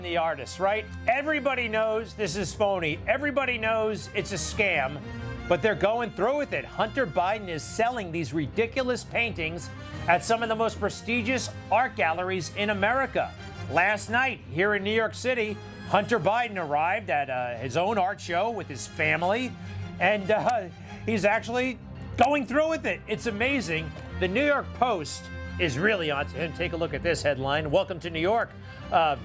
The artist, right? Everybody knows this is phony. Everybody knows it's a scam, but they're going through with it. Hunter Biden is selling these ridiculous paintings at some of the most prestigious art galleries in America. Last night here in New York City, Hunter Biden arrived at his own art show with his family, and he's actually going through with it. It's amazing. The New York Post is really on to him. Take a look at this headline. Welcome to New York.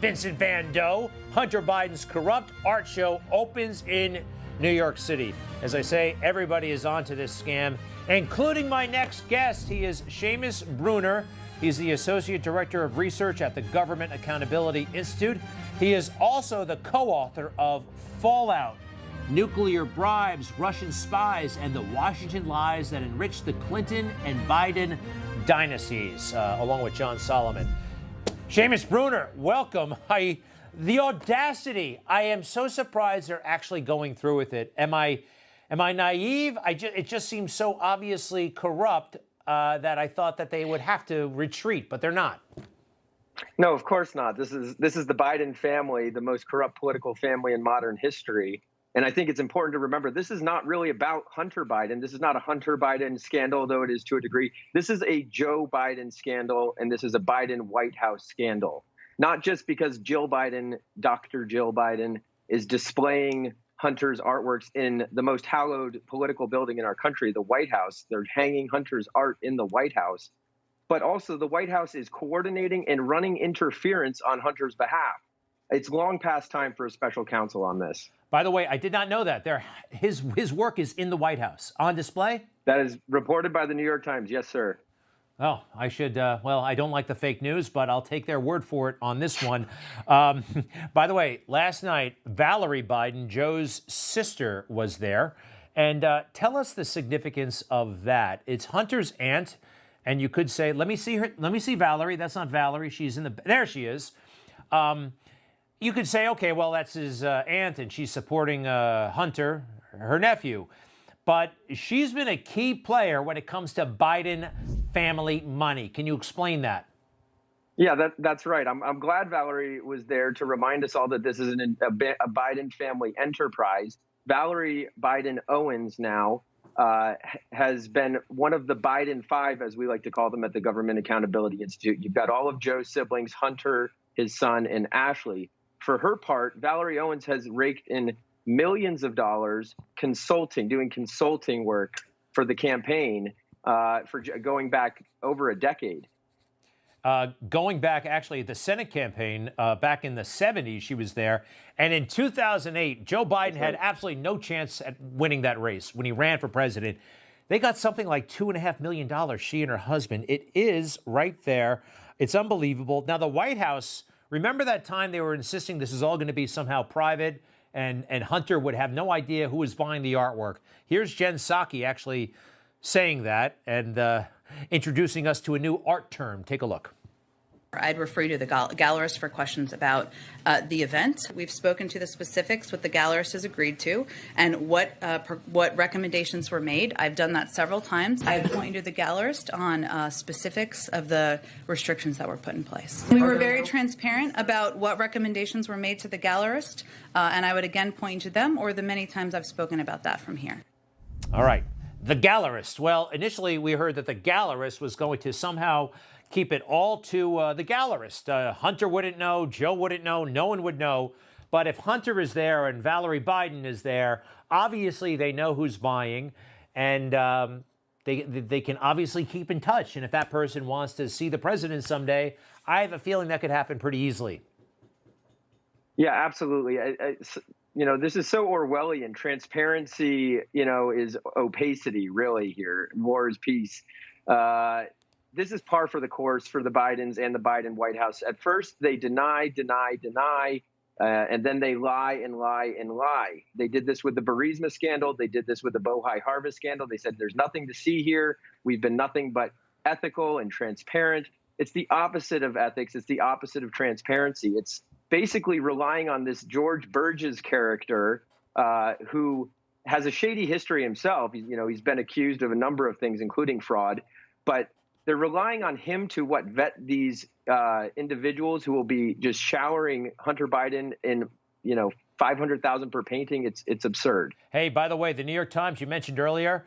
Vincent Van Gogh, Hunter Biden's corrupt art show opens in New York City. As I say, everybody is onto this scam, including my next guest. He is Seamus Bruner. He's the Associate Director of Research at the Government Accountability Institute. He is also the co-author of Fallout: Nuclear Bribes, Russian Spies, and the Washington Lies That Enriched the Clinton and Biden Dynasties, along with John Solomon. Seamus Bruner, welcome. The audacity. I am so surprised they're actually going through with it. Am I naive? It just seems so obviously corrupt that I thought that they would have to retreat, but they're not. No, of course not. This is the Biden family, the most corrupt political family in modern history. And I think it's important to remember this is not really about Hunter Biden. This is not a Hunter Biden scandal, though it is to a degree. This is a Joe Biden scandal, and this is a Biden White House scandal. Not just because Jill Biden, Dr. Jill Biden, is displaying Hunter's artworks in the most hallowed political building in our country, the White House. They're hanging Hunter's art in the White House. But also the White House is coordinating and running interference on Hunter's behalf. It's long past time for a special counsel on this. By the way, I did not know that. His work is in the White House on display? That is reported by the New York Times. Yes, sir. Oh, I should, I don't like the fake news, but I'll take their word for it on this one. By the way, last night, Valerie Biden, Joe's sister, was there. And tell us the significance of that. It's Hunter's aunt, and you could say, let me see her. Let me see Valerie. That's not Valerie. She's in the, there she is. You could say, okay, well, that's his aunt, and she's supporting Hunter, her nephew. But she's been a key player when it comes to Biden family money. Can you explain that? Yeah, that's right. I'm glad Valerie was there to remind us all that this is a Biden family enterprise. Valerie Biden Owens now has been one of the Biden Five, as we like to call them at the Government Accountability Institute. You've got all of Joe's siblings, Hunter, his son, and Ashley. For her part, Valerie Owens has raked in millions of dollars doing consulting work for the campaign for going back over a decade. Going back, actually, the Senate campaign back in the 70s, she was there. And in 2008, Joe Biden had absolutely no chance at winning that race when he ran for president. They got something like $2.5 million, she and her husband. It is right there. It's unbelievable. Now, the White House, remember that time they were insisting this is all going to be somehow private and Hunter would have no idea who was buying the artwork. Here's Jen Psaki actually saying that and introducing us to a new art term. Take a look. I'd refer you to the gallerist for questions about the event. We've spoken to the specifics, what the gallerist has agreed to, and what recommendations were made. I've done that several times. I've pointed to the gallerist on specifics of the restrictions that were put in place. We were very transparent about what recommendations were made to the gallerist, and I would again point to them or the many times I've spoken about that from here. All right. The gallerist. Well, initially we heard that the gallerist was going to somehow keep it all to the gallerist. Hunter wouldn't know, Joe wouldn't know, no one would know. But if Hunter is there and Valerie Biden is there, obviously they know who's buying, and they can obviously keep in touch. And if that person wants to see the president someday, I have a feeling that could happen pretty easily. Yeah, absolutely. This is so Orwellian. Transparency, is opacity, really, here. War is peace. This is par for the course for the Bidens and the Biden White House. At first, they deny, and then they lie and lie and lie. They did this with the Burisma scandal. They did this with the Bohai Harvest scandal. They said there's nothing to see here. We've been nothing but ethical and transparent. It's the opposite of ethics. It's the opposite of transparency. It's basically relying on this George Burgess character who has a shady history himself. He's been accused of a number of things, including fraud, but they're relying on him to vet these individuals who will be just showering Hunter Biden in, 500,000 per painting. It's absurd. Hey, by the way, the New York Times, you mentioned earlier,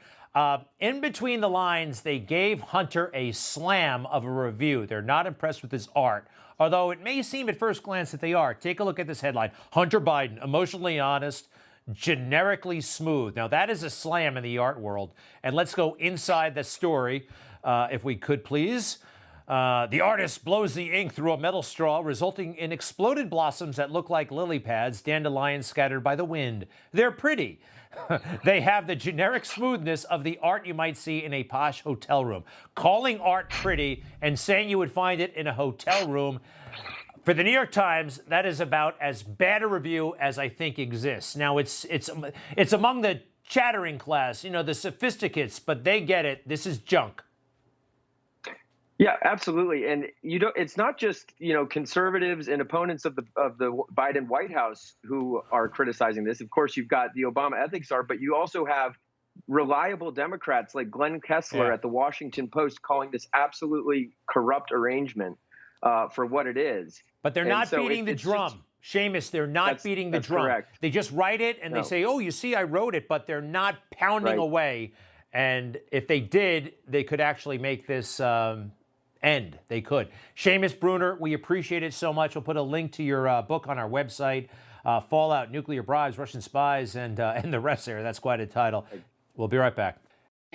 in between the lines, they gave Hunter a slam of a review. They're not impressed with his art, although it may seem at first glance that they are. Take a look at this headline. Hunter Biden, emotionally honest, generically smooth. Now, that is a slam in the art world. And let's go inside the story, if we could, please. The artist blows the ink through a metal straw, resulting in exploded blossoms that look like lily pads, dandelions scattered by the wind. They're pretty. They have the generic smoothness of the art you might see in a posh hotel room. Calling art pretty and saying you would find it in a hotel room, for the New York Times, that is about as bad a review as I think exists. Now, it's among the chattering class, the sophisticates, but they get it. This is junk. Yeah, absolutely. And it's not just, conservatives and opponents of the Biden White House who are criticizing this. Of course, you've got the Obama ethics czar, but you also have reliable Democrats like Glenn Kessler at the Washington Post calling this absolutely corrupt arrangement for what it is. But they're not beating the drum. Seamus, they're not beating the drum. Correct. They just write it and they say, oh, you see, I wrote it, but they're not pounding away. And if they did, they could actually make this end. They could. Seamus Bruner, we appreciate it so much. We'll put a link to your book on our website, Fallout, Nuclear Bribes, Russian Spies, and the rest there. That's quite a title. We'll be right back.